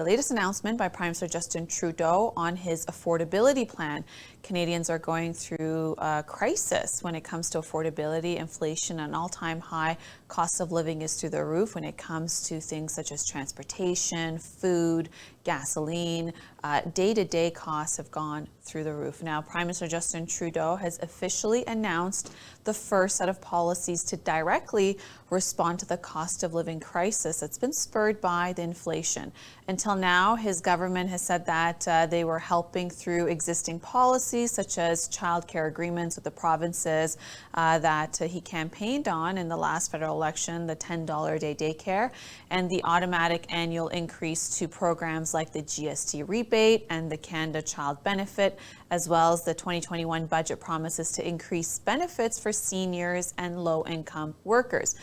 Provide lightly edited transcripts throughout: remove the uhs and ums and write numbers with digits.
latest announcement by Prime Minister Justin Trudeau on his affordability plan. Canadians are going through a crisis when it comes to affordability, inflation, an all-time high. Cost of living is through the roof when it comes to things such as transportation, food, gasoline. Day-to-day costs have gone through the roof. Now, Prime Minister Justin Trudeau has officially announced the first set of policies to directly respond to the cost of living crisis that's been spurred by the inflation. Until now, his government has said that they were helping through existing policies such as childcare agreements with the provinces that he campaigned on in the last federal election, the $10 a day daycare, and the automatic annual increase to programs like the GST rebate and the Canada Child Benefit, as well as the 2021 budget promises to increase benefits for seniors and low-income workers.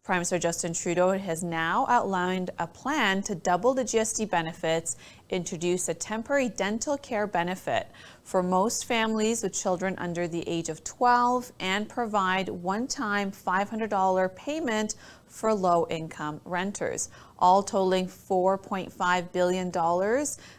Prime Minister Justin Trudeau has now outlined a plan to double the GST benefits, introduce a temporary dental care benefit for most families with children under the age of 12, and provide one-time $500 payment for low-income renters, all totaling $4.5 billion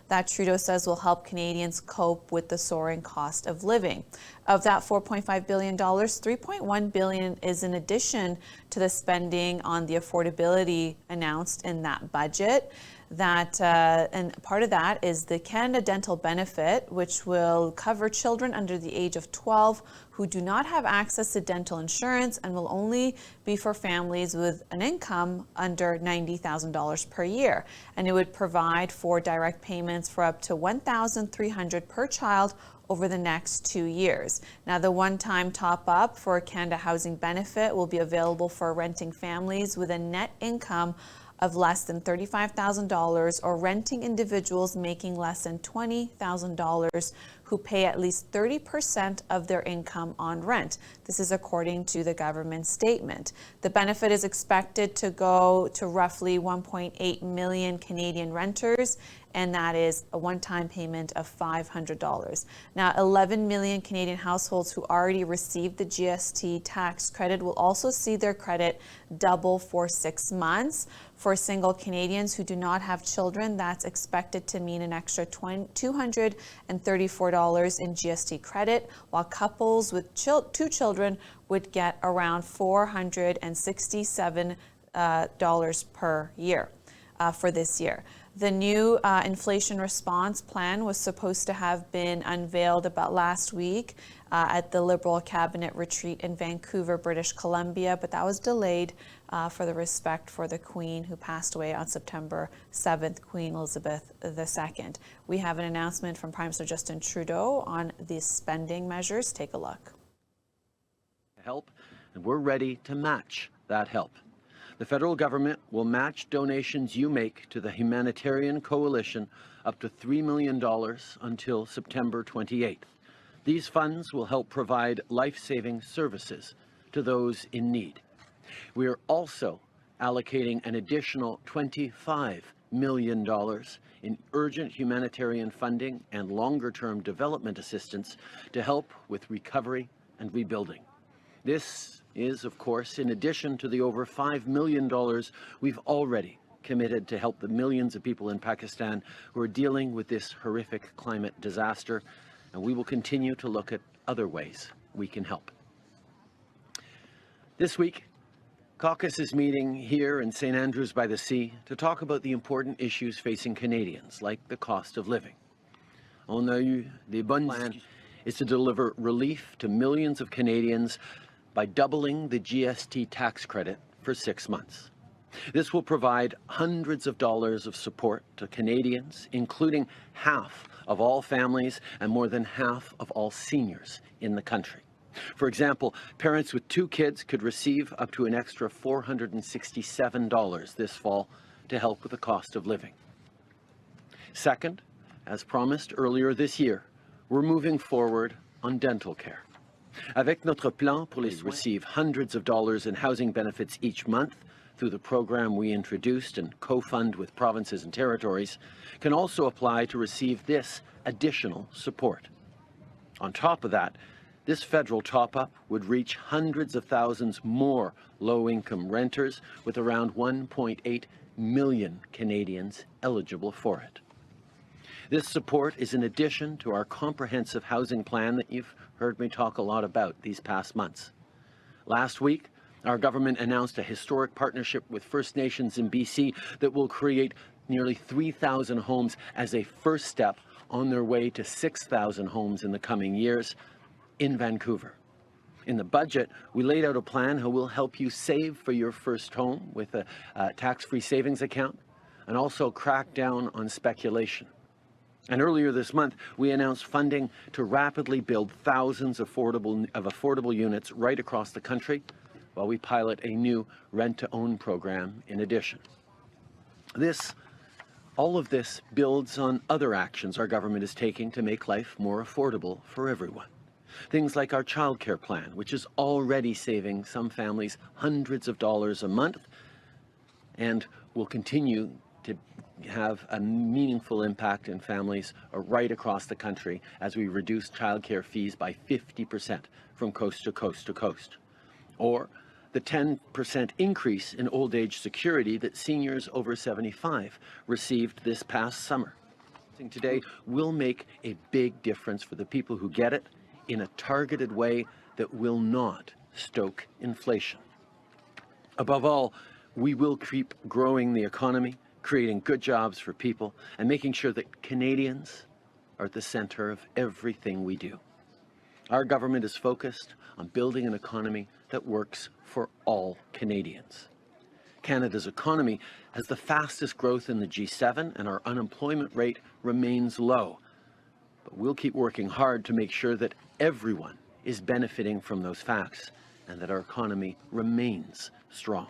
that Trudeau says will help Canadians cope with the soaring cost of living. Of that $4.5 billion, $3.1 billion is in addition to the spending on the affordability announced in that budget. And part of that is the Canada Dental Benefit, which will cover children under the age of 12 who do not have access to dental insurance and will only be for families with an income under $90,000 per year. And it would provide for direct payments for up to $1,300 per child over the next 2 years. Now, the one-time top-up for Canada Housing Benefit will be available for renting families with a net income of less than $35,000 or renting individuals making less than $20,000 who pay at least 30% of their income on rent. This is according to the government statement. The benefit is expected to go to roughly 1.8 million Canadian renters, and that is a one-time payment of $500. Now, 11 million Canadian households who already received the GST tax credit will also see their credit double for 6 months. For single Canadians who do not have children, that's expected to mean an extra $234 in GST credit, while couples with 2 children would get around $467 per year for this year. The new inflation response plan was supposed to have been unveiled about last week at the Liberal Cabinet retreat in Vancouver, British Columbia, but that was delayed for the respect for the Queen who passed away on September 7th, Queen Elizabeth II. We have an announcement from Prime Minister Justin Trudeau on these spending measures. Take a look. Help, and we're ready to match that help. The federal government will match donations you make to the humanitarian coalition up to $3 million until September 28th. These funds will help provide life-saving services to those in need. We are also allocating an additional $25 million in urgent humanitarian funding and longer-term development assistance to help with recovery and rebuilding. This is, of course, in addition to the over $5 million we've already committed to help the millions of people in Pakistan who are dealing with this horrific climate disaster, and we will continue to look at other ways we can help. This week, Caucus is meeting here in St. Andrews by the Sea to talk about the important issues facing Canadians, like the cost of living. On a eu des bonnes plans is to deliver relief to millions of Canadians by doubling the GST tax credit for 6 months. This will provide hundreds of dollars of support to Canadians, including half of all families and more than half of all seniors in the country. For example, parents with 2 kids could receive up to an extra $467 this fall to help with the cost of living. Second, as promised earlier this year, we're moving forward on dental care. Avec notre plan pour les receive hundreds of dollars in housing benefits each month through the program we introduced and co-fund with provinces and territories, can also apply to receive this additional support. On top of that, this federal top-up would reach hundreds of thousands more low-income renters with around $1.8 million Canadians eligible for it. This support is in addition to our comprehensive housing plan that you've heard me talk a lot about these past months. Last week, our government announced a historic partnership with First Nations in BC that will create nearly 3,000 homes as a first step on their way to 6,000 homes in the coming years in Vancouver. In the budget, we laid out a plan that will help you save for your first home with a tax-free savings account and also crack down on speculation. And earlier this month, we announced funding to rapidly build thousands of affordable units right across the country while we pilot a new rent-to-own program in addition. All of this builds on other actions our government is taking to make life more affordable for everyone. Things like our childcare plan, which is already saving some families hundreds of dollars a month and will continue to have a meaningful impact in families right across the country as we reduce childcare fees by 50% from coast to coast to coast. Or the 10% increase in old age security that seniors over 75 received this past summer. Today will make a big difference for the people who get it in a targeted way that will not stoke inflation. Above all, we will keep growing the economy, creating good jobs for people, and making sure that Canadians are at the center of everything we do. Our government is focused on building an economy that works for all Canadians. Canada's economy has the fastest growth in the G7, and our unemployment rate remains low. But we'll keep working hard to make sure that everyone is benefiting from those facts and that our economy remains strong.